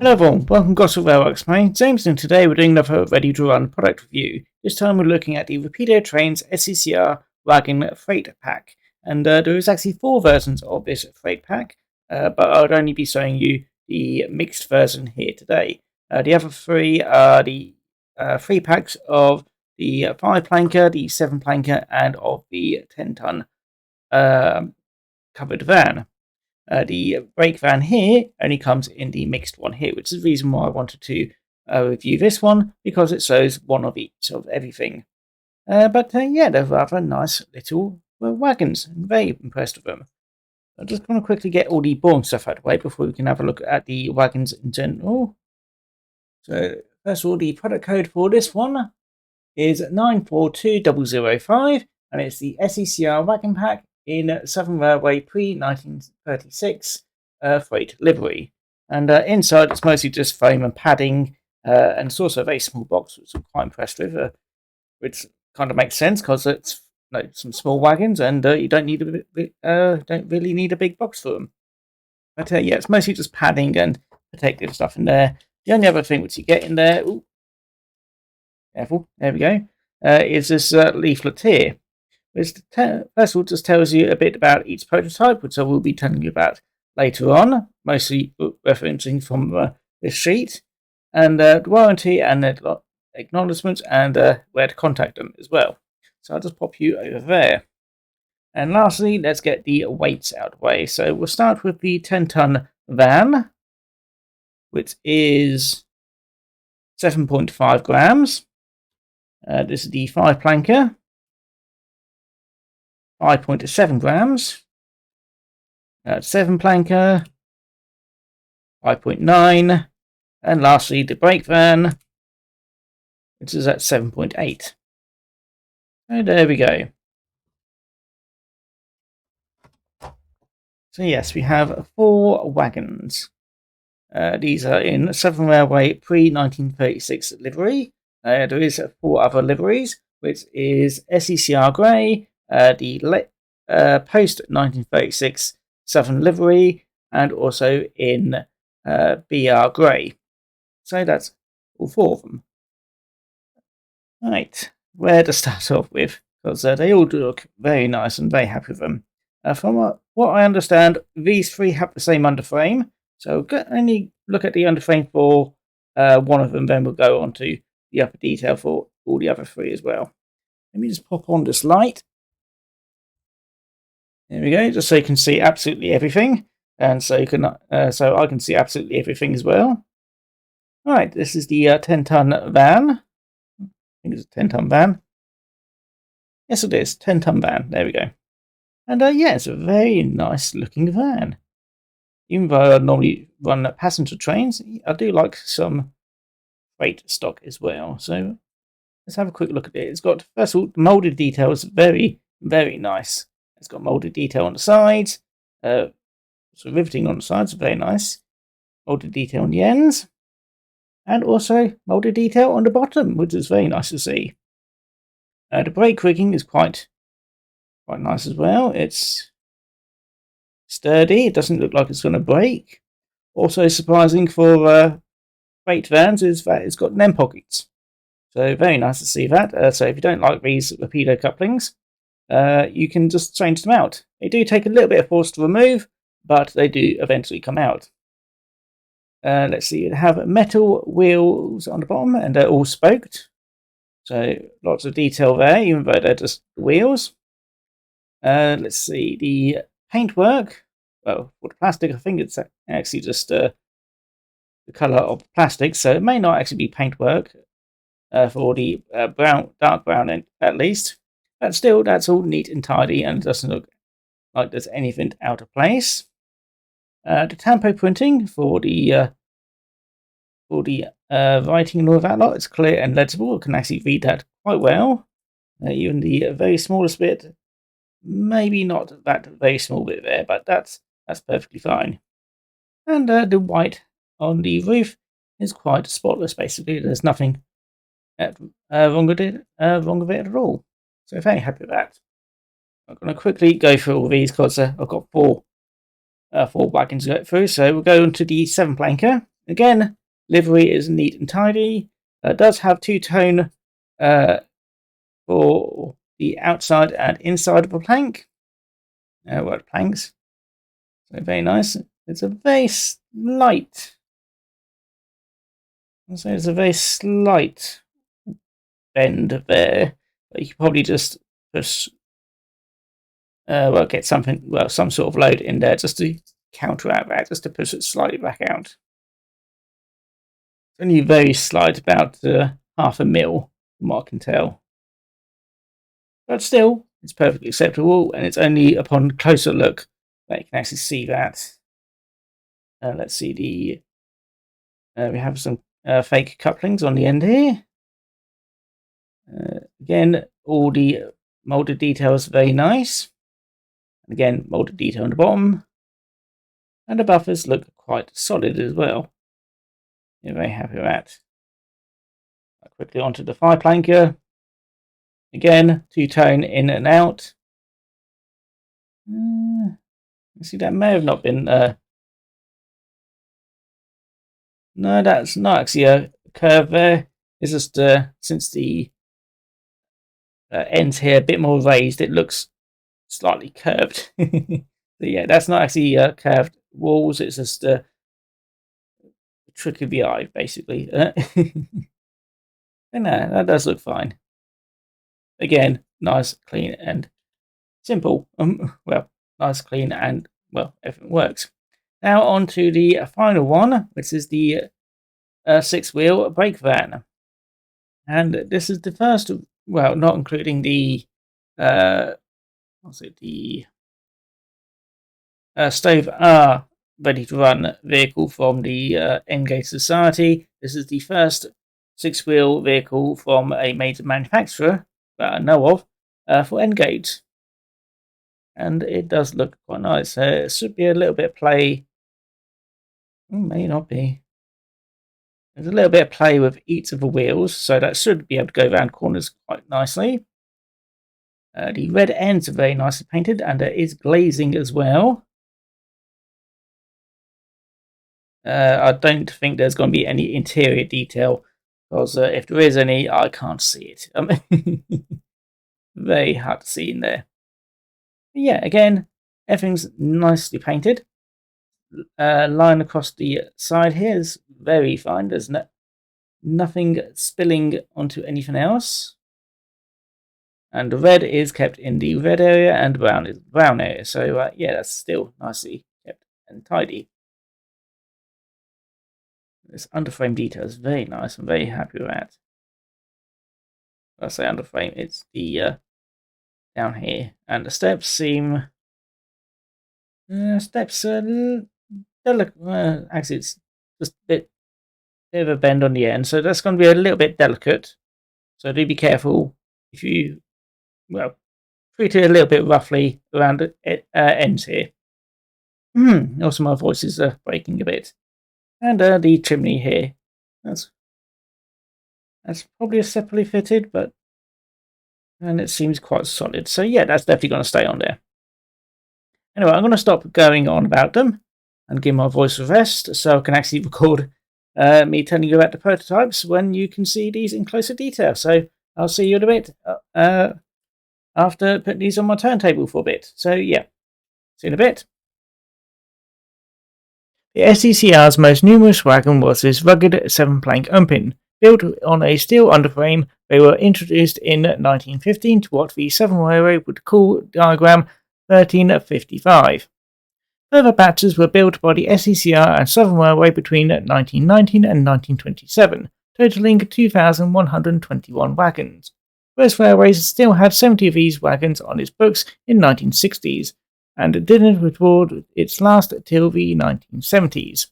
Hello everyone, welcome to Gosport Railworks. My name's James and today we're doing another ready to run product review. This time we're looking at the Rapido Trains SECR Wagon Freight Pack. And there is actually 4 versions of this freight pack, but I would only be showing you the mixed version here today. The other 3 are the 3 packs of the 5 planker, the 7 planker, and of the 10-ton covered van. The brake van here only comes in the mixed one here, which is the reason why I wanted to review this one, because it shows one of each of everything. But yeah, they're rather nice little wagons. I'm very impressed with them. I'm just going to quickly get all the boring stuff out of the way before we can have a look at the wagons in general. So first of all, the product code for this one is 942005, and it's the SECR wagon pack in Southern Railway pre-1936 freight livery. And inside it's mostly just foam and padding, and it's also a very small box, which I'm quite impressed with, which kind of makes sense because it's some small wagons and you don't really need a big box for them. But yeah, it's mostly just padding and protective stuff in there. The only other thing which you get in there, careful, there we go, is this leaflet here. Which first of all just tells you a bit about each prototype, which I will be telling you about later on, mostly referencing from this sheet, and the warranty and the acknowledgements and where to contact them as well. So I'll just pop you over there. And lastly, let's get the weights out of the way. So we'll start with the 10-ton van, which is 7.5 grams. This is the 5 planker. 5.7 grams, 7 planker, 5.9, and lastly the brake van, which is at 7.8. So there we go. So yes, we have 4 wagons. These are in Southern Railway pre-1936 livery. There is 4 other liveries, which is SECR Grey, the post 1936 Southern livery, and also in BR Grey. So that's all 4 of them. Right, where to start off with? Because they all do look very nice and very happy with them. From what I understand, these 3 have the same underframe. So only look at the underframe for one of them, then we'll go on to the upper detail for all the other 3 as well. Let me just pop on this light. There we go, just so you can see absolutely everything, and so you can, so I can see absolutely everything as well. All right, this is the 10-ton van. I think it's a 10-ton van. Yes, it is 10-ton van. There we go. And yeah, it's a very nice looking van. Even though I normally run passenger trains, I do like some freight stock as well. So let's have a quick look at it. It's got, first of all, molded details, very, very nice. It's got molded detail on the sides, so riveting on the sides, very nice. Molded detail on the ends, and also molded detail on the bottom, which is very nice to see. The brake rigging is quite nice as well. It's sturdy. It doesn't look like it's going to break. Also surprising for freight vans is that it's got NEM pockets. So very nice to see that. So if you don't like these Rapido couplings, you can just change them out. They do take a little bit of force to remove, but they do eventually come out. Let's see, they have metal wheels on the bottom, and they're all spoked. So lots of detail there, even though they're just wheels. Let's see, the paintwork. Well, for the plastic, I think it's actually just the colour of the plastic, so it may not actually be paintwork for the dark brown at least. But still, that's all neat and tidy, and it doesn't look like there's anything out of place. The tampo printing for the writing and all of that lot is clear and legible. I can actually read that quite well. Even the very smallest bit, maybe not that very small bit there, but that's perfectly fine. And the white on the roof is quite spotless. Basically, there's nothing wrong with it at all. So very happy with that. I'm going to quickly go through all these because I've got 4 wagons to go through. So we'll go into the 7 planker. Again, livery is neat and tidy. Does have two-tone for the outside and inside of a plank. Planks. So very nice. It's a very slight. I'll say it's a very slight bend there. But you could probably just push. Get something. Some sort of load in there just to counteract that, just to push it slightly back out. It's only very slight, about half a mil, from what I can tell. But still, it's perfectly acceptable, and it's only upon closer look that you can actually see that. Let's see the. We have some fake couplings on the end here. Again, all the molded details very nice. And again, molded detail on the bottom. And the buffers look quite solid as well. You're very happy with that. Quickly onto the fire planker. Again, two-tone in and out. See, that may have not been. No, that's not actually a curve there. It's just since the ends here a bit more raised, it looks slightly curved. So yeah, that's not actually curved walls. It's just a trick of the eye, basically. And that does look fine. Again, nice, clean, and simple. Nice, clean, and everything works. Now on to the final one, which is the 6-wheel brake van. And this is the first, not including the Stove R ready to run vehicle from the Engage Society. This is the first 6-wheel vehicle from a major manufacturer that I know of for Engage. And it does look quite nice. It should be a little bit of play. May not be. There's a little bit of play with each of the wheels, so that should be able to go around corners quite nicely. The red ends are very nicely painted, and there is glazing as well. I don't think there's going to be any interior detail, because if there is any, I can't see it. Very hard to see in there. But yeah, again, everything's nicely painted. Line across the side here is very fine. There's nothing spilling onto anything else. And the red is kept in the red area, and brown is the brown area. So yeah, that's still nicely kept and tidy. This underframe detail is very nice. I'm very happy with that. When I say underframe, it's the down here, and the steps seem delicate. Actually, it's just a bit of a bend on the end, so that's going to be a little bit delicate. So do be careful if you treat it a little bit roughly around the ends here. Also, my voice is breaking a bit. And the chimney here. That's probably a separately fitted, and it seems quite solid. So yeah, that's definitely going to stay on there. Anyway, I'm going to stop going on about them and give my voice a rest, so I can actually record me telling you about the prototypes when you can see these in closer detail. So I'll see you in a bit after putting these on my turntable for a bit. So yeah, see you in a bit. The SECR's most numerous wagon was this rugged 7-plank Umpin. Built on a steel underframe, they were introduced in 1915 to what the Southern Railway would call diagram 1355. Further batches were built by the SECR and Southern Railway between 1919 and 1927, totaling 2,121 wagons. West Railways still had 70 of these wagons on its books in the 1960s, and didn't record its last till the 1970s.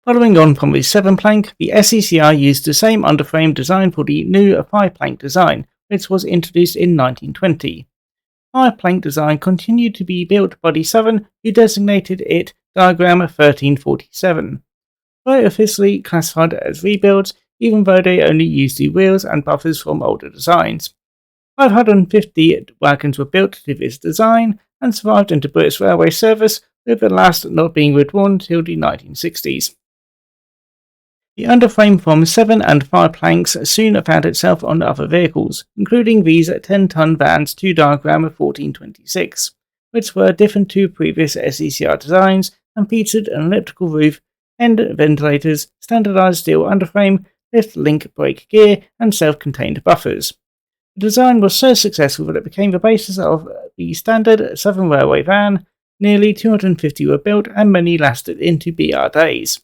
Following on from the 7-plank, the SECR used the same underframe design for the new 5-plank design, which was introduced in 1920. 5-plank design continued to be built by the Southern, who designated it diagram 1347. Though officially classified as rebuilds, even though they only used the wheels and buffers from older designs. 550 wagons were built to this design and survived into British Railway service with the last not being withdrawn till the 1960s. The underframe from 7 and 5 planks soon found itself on other vehicles, including these 10-ton vans to diagram 1426, which were different to previous SECR designs and featured an elliptical roof, end ventilators, standardized steel underframe, lift link brake gear, and self-contained buffers. The design was so successful that it became the basis of the standard Southern Railway van. Nearly 250 were built and many lasted into BR days.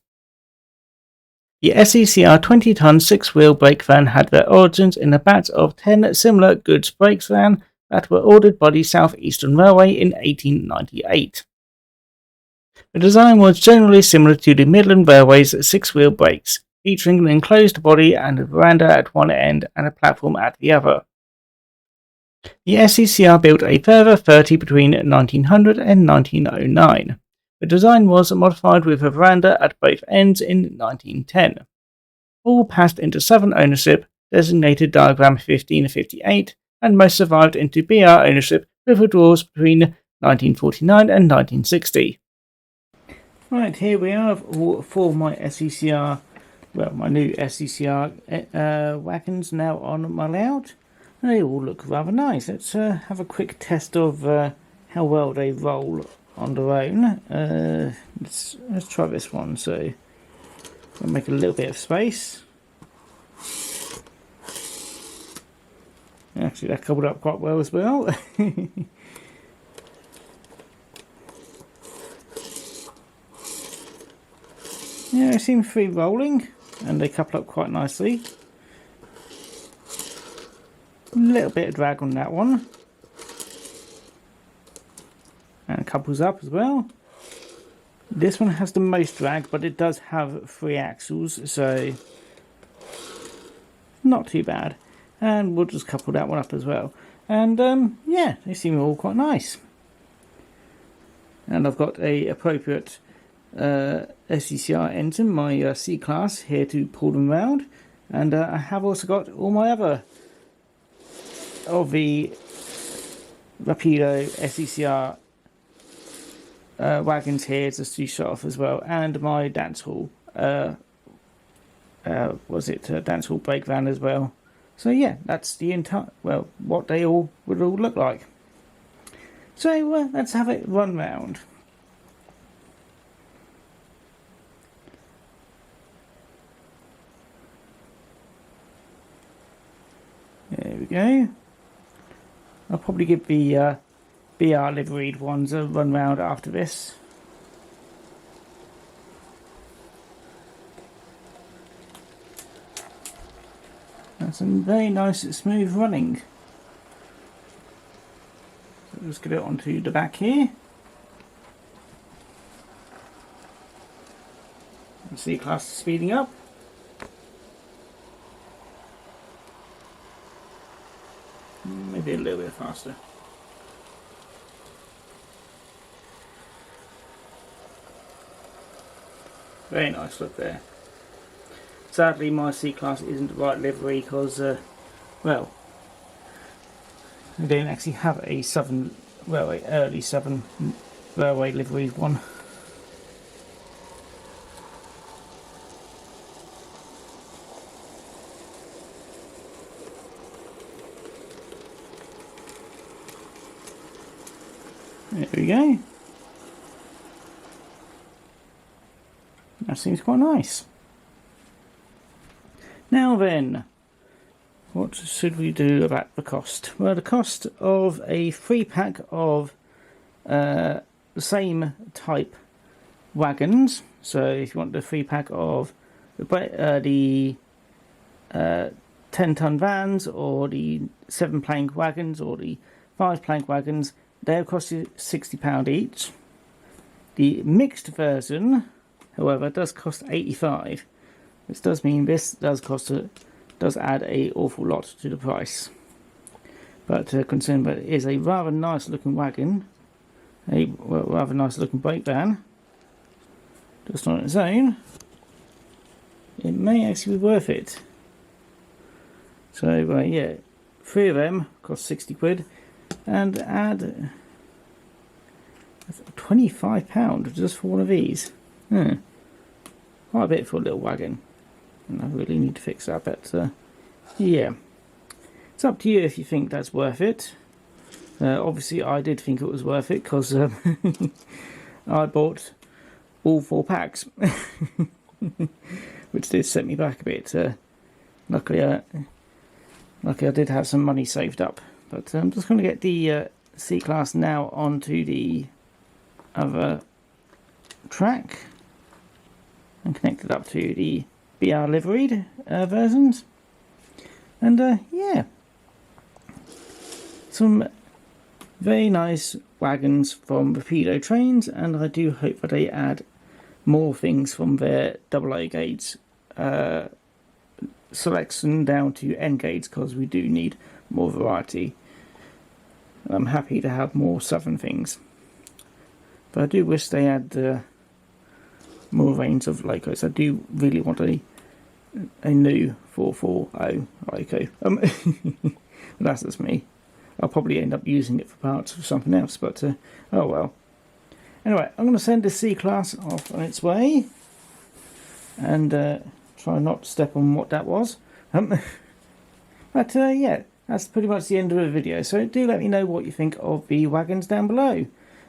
The SECR 20-ton 6-wheel brake van had their origins in a batch of 10 similar goods brakes van that were ordered by the South Eastern Railway in 1898. The design was generally similar to the Midland Railway's 6-wheel brakes, featuring an enclosed body and a veranda at one end and a platform at the other. The SECR built a further 30 between 1900 and 1909. The design was modified with a veranda at both ends in 1910. All passed into Southern ownership, designated diagram 1558, and most survived into BR ownership with withdrawals between 1949 and 1960. Right, here we are for my SECR, well, my new SECR wagons now on my layout. They all look rather nice. Let's have a quick test of how well they roll on their own. Let's try this one. So I'll make a little bit of space. Actually, that coupled up quite well as well. Yeah, they seem free rolling, and they couple up quite nicely. A little bit of drag on that one. And couples up as well. This one has the most drag, but it does have 3 axles, so not too bad. And we'll just couple that one up as well. And yeah, they seem all quite nice. And I've got a appropriate SECR engine, my C-Class, here to pull them around. And I have also got all my other of the Rapido SECR wagons here just to show off as well, and my dance hall dance hall brake van as well. So yeah, that's the entire, well, what they all would all look like. So let's have it run round. There we go. I'll probably give the BR liveried ones a run round after this. That's some very nice smooth running. So let's get it onto the back here. The C-Class is speeding up. Maybe a little bit faster. Very nice look there. Sadly, my C-Class isn't the right livery because, well, they didn't actually have a Southern Railway, early Southern Railway livery one. There we go. That seems quite nice. Now then, what should we do about the cost? Well, the cost of a 3-pack of the same type wagons. So if you want the 3-pack of the 10-ton vans, or the 7-plank wagons, or the 5-plank wagons, they'll cost you £60 each. The mixed version, however, does cost £85. This does mean this does add an awful lot to the price. But considering that it is a rather nice looking wagon, a rather nice looking brake van, just on its own, it may actually be worth it. So yeah, 3 of them cost £60, and add £25 just for one of these. Quite a bit for a little wagon. And I really need to fix that, but yeah. It's up to you if you think that's worth it. Obviously, I did think it was worth it because I bought all 4 packs, which did set me back a bit. Luckily, I did have some money saved up. But I'm just going to get the C-Class now onto the other track and connect it up to the BR liveried versions. And yeah, some very nice wagons from Rapido trains, and I do hope that they add more things from their AA gauge selection down to N gauge, because we do need more variety. I'm happy to have more southern things, but I do wish they had more range of locos. I do really want a new 440 loco. That's just me. I'll probably end up using it for parts of something else, but oh well. Anyway, I'm going to send this C-Class off on its way, and try not to step on what that was. But yeah, that's pretty much the end of the video. So do let me know what you think of the wagons down below.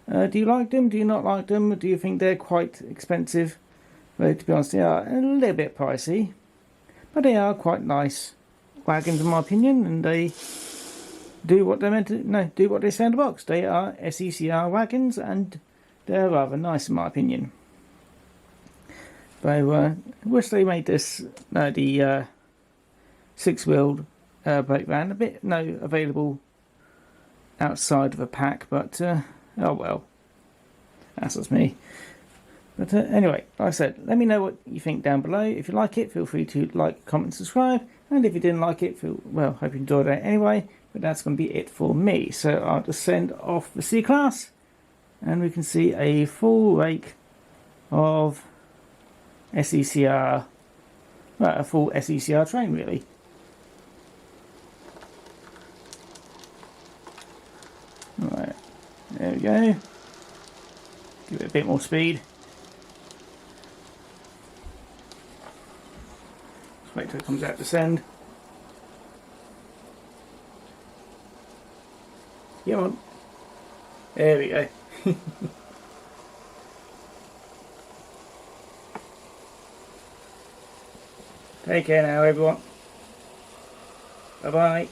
Do you like them? Do you not like them? Do you think they're quite expensive? Well, to be honest, they are a little bit pricey, but they are quite nice wagons in my opinion, and they do what they're meant to. No, do what they say in the box. They are SECR wagons, and they're rather nice in my opinion. So I wish they made this the 6-wheeled brake van a bit available outside of a pack, but oh well, that's just me. But anyway, like I said, let me know what you think down below. If you like it, feel free to like, comment, subscribe, and if you didn't like it, hope you enjoyed it anyway. But that's going to be it for me. So I'll just send off the C-Class, and we can see a full rake of SECR, well, a full SECR train really. Right, there we go. Give it a bit more speed. Just wait till it comes out to send. Come on. There we go. Take care now, everyone. Bye-bye.